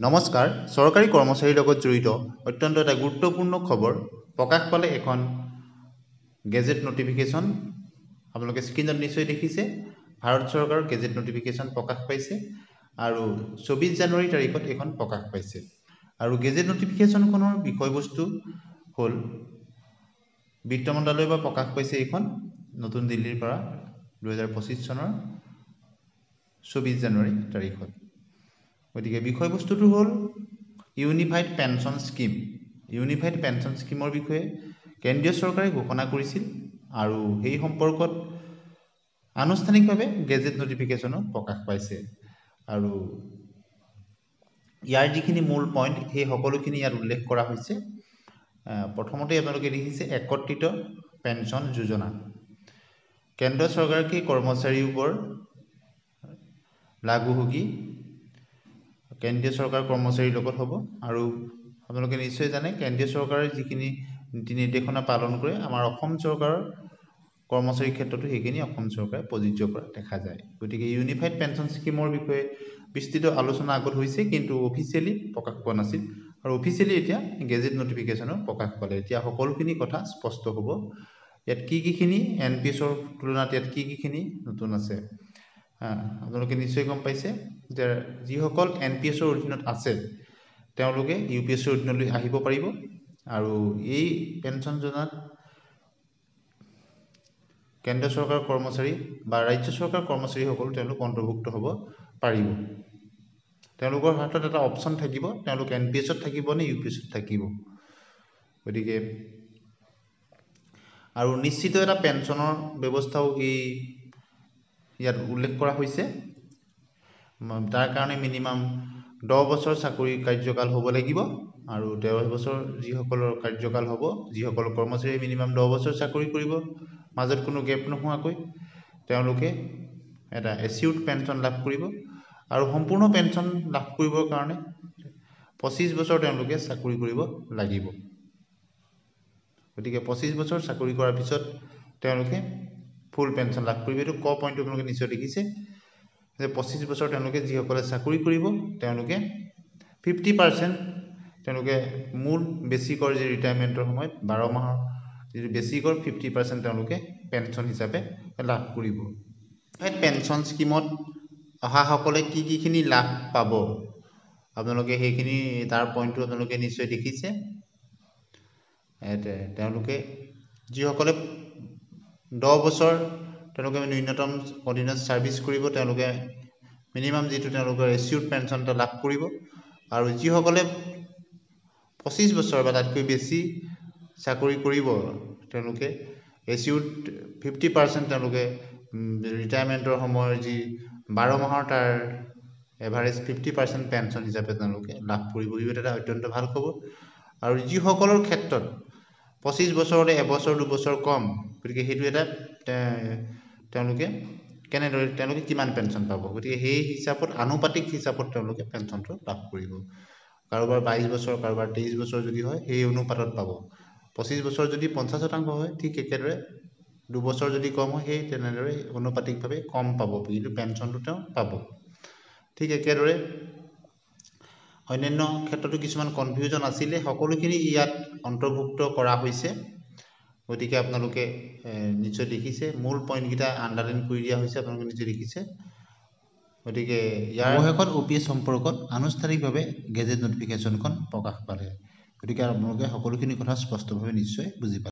নমস্কাৰ চৰকাৰী কৰ্মচাৰীৰ লগত জড়িত অত্যন্ত এটা গুৰুত্বপূৰ্ণ খবৰ প্ৰকাশ পালে এখন গেজেট নটিফিকেশ্যন আপোনালোকে স্ক্ৰীনত নিশ্চয় দেখিছে ভাৰত চৰকাৰৰ গেজেট নটিফিকেশ্যন প্ৰকাশ পাইছে আৰু 24 জানুৱাৰী তাৰিখত এখন প্ৰকাশ পাইছে আৰু গেজেট নটিফিকেশ্যনখনৰ বিষয়বস্তু হ'ল বিত্ত মন্ত্ৰালয়ৰ পৰা প্ৰকাশ পাইছে এখন নতুন দিল্লীৰ পৰা 2025 চনৰ 24 জানুৱাৰী তাৰিখত গতিকে বিষয়বস্তুটো হ'ল unified pension scheme unified pension স্কিমৰ বিষয়ে কেন্দ্ৰীয় চৰকাৰে ঘোষণা কৰিছিল আৰু এই সম্পৰ্কত আনুষ্ঠানিকভাৱে গেজেট নটিফিকেশ্যনো প্ৰকাশ পাইছে আৰু ইয়াৰ যিখিনি মূল পইণ্ট সেই সকলোখিনি ইয়াত উল্লেখ কৰা হৈছে প্ৰথমতে আপোনালোকে দেখিছে একত্ৰিত পেনশন যোজনা কেন্দ্ৰ চৰকাৰী কৰ্মচাৰীৰ ওপৰত লাগু হোগী কেন্দ্ৰীয় চৰকাৰ কৰ্মচাৰীৰ লগত হ'ব আৰু আপোনালোকে নিশ্চয় জানে কেন্দ্ৰীয় চৰকাৰে যিখিনি নীতি নিৰ্দেশনা পালন কৰে আমাৰ অসম চৰকাৰৰ কৰ্মচাৰীৰ ক্ষেত্ৰতো সেইখিনি অসম চৰকাৰে প্ৰযোজ্য কৰা দেখা যায় গতিকে ইউনিফাইড পেনশন স্কিমৰ বিষয়ে বিস্তৃত আলোচনা আগত হৈছে কিন্তু অফিচিয়েলি প্ৰকাশ পোৱা নাছিল আৰু অফিচিয়েলি এতিয়া গেজেট নটিফিকেশ্যনো প্ৰকাশ পালে এতিয়া সকলোখিনি কথা স্পষ্ট হ'ব ইয়াত কিখিনি এনপিএছৰ তুলনাত ইয়াত কিখিনি নতুন আছে আপোনালোকে নিশ্চয় গম পাইছে যে যিসকল এনপিএছৰ অধীনত আছে তেওঁলোকে ইউপিএছৰ অধীনলৈ আহিব পাৰিব আৰু এই পেনশন যোজনাত কেন্দ্ৰ চৰকাৰৰ কৰ্মচাৰী বা ৰাজ্য চৰকাৰৰ কৰ্মচাৰীসকল তেওঁলোক অন্তৰ্ভুক্ত হ'ব পাৰিব তেওঁলোকৰ হাতত এটা অপশ্যন থাকিব তেওঁলোক এনপিএছত থাকিব নে ইউপিএছত থাকিব গতিকে আৰু নিশ্চিত এটা পেনশনৰ ব্যৱস্থাও এই ইয়াত উল্লেখ কৰা হৈছে তাৰ কাৰণে মিনিমাম 10 বছৰ চাকৰি কাৰ্যকাল হ'ব লাগিব আৰু 10 বছৰ যিসকলৰ কাৰ্যকাল হ'ব যিসকল কৰ্মচাৰীয়ে মিনিমাম 10 বছৰ চাকৰি কৰিব মাজত কোনো গেপ নোহোৱাকৈ তেওঁলোকে এটা এচিউৰ্ড পেনশন লাভ কৰিব আৰু সম্পূৰ্ণ পেনশন লাভ কৰিবৰ কাৰণে 25 বছৰ তেওঁলোকে চাকৰি কৰিব লাগিব গতিকে 25 বছৰ চাকৰি কৰাৰ পিছত তেওঁলোকে ফুল পেনশন লাভ কৰিব এইটো ক পইণ্ট আপোনালোকে নিশ্চয় দেখিছে যে 25 বছৰ তেওঁলোকে যিসকলে চাকৰি কৰিব তেওঁলোকে 50% তেওঁলোকে মূল বেছিকৰ যে ৰিটায়াৰমেণ্টৰ সময়ত 12 মাহৰ যিটো বেছিকৰ 50% তেওঁলোকে পেনশন হিচাপে লাভ কৰিব এই পেনশন স্কিমত অহাসকলে কিখিনি লাভ পাব আপোনালোকে সেইখিনি তাৰ পইণ্টটো আপোনালোকে নিশ্চয় দেখিছে তেওঁলোকে যিসকলে 10 বছৰ তেওঁলোকে ন্যূনতম অধীনত সাৰ্ভিস কৰিব তেওঁলোকে মিনিমাম যেটো তেওঁলোকৰ এচিউৰ্ড পেনশন এটা লাভ কৰিব আৰু যিসকলে 25 বছৰ বা তাতকৈ বেছি চাকৰি কৰিব তেওঁলোকে এচিউৰ্ড 50% তেওঁলোকে ৰিটায়াৰমেণ্টৰ সময়ৰ যি 12 মাহৰ তাৰ এভাৰেজ 50% পেনশন হিচাপে তেওঁলোকে লাভ কৰিব এইটো এটা অত্যন্ত ভাল খবৰ আৰু যিসকলৰ ক্ষেত্ৰত 25 বছৰতে এবছৰ দুবছৰ কম গতিকে হেতু এটা তেওঁলোকে কেনেদৰে তেওঁলোকে কিমান পেনশন পাব গতিকে সেই হিচাপত আনুপাতিক হিচাপত তেওঁলোকে পেনশনটো লাভ কৰিব কাৰোবাৰ 22 বছৰ কাৰোবাৰ 23 বছৰ যদি হয় সেই অনুপাতত পাব 25 বছৰ যদি 50% হয় ঠিক একেদৰে দুবছৰ যদি কম হয় সেই তেনেদৰে অনুপাতিকভাৱে কম পাব কিন্তু পেনশনটো তেওঁ পাব ঠিক একেদৰে অন্যান্য ক্ষেত্ৰতো কিছুমান কনফিউজন আছিল সকলোখিনি ইয়াত অন্তৰ্ভুক্ত কৰা হৈছে গতিকে আপোনালোকে নিশ্চয় দেখিছে মূল পইণ্ট গিটা আন্ডাৰলাইন কৰি দিয়া হৈছে আপোনালোকে নিশ্চয় দেখিছে গতিকে ইয়াৰ অৱশেষত ওপিএছ সম্পৰ্কত আনুষ্ঠানিকভাৱে গেজেট নটিফিকেশ্যনখন প্ৰকাশ পালে গতিকে আপোনালোকে সকলোখিনি কথা স্পষ্টভাৱে নিশ্চয় বুজি পালে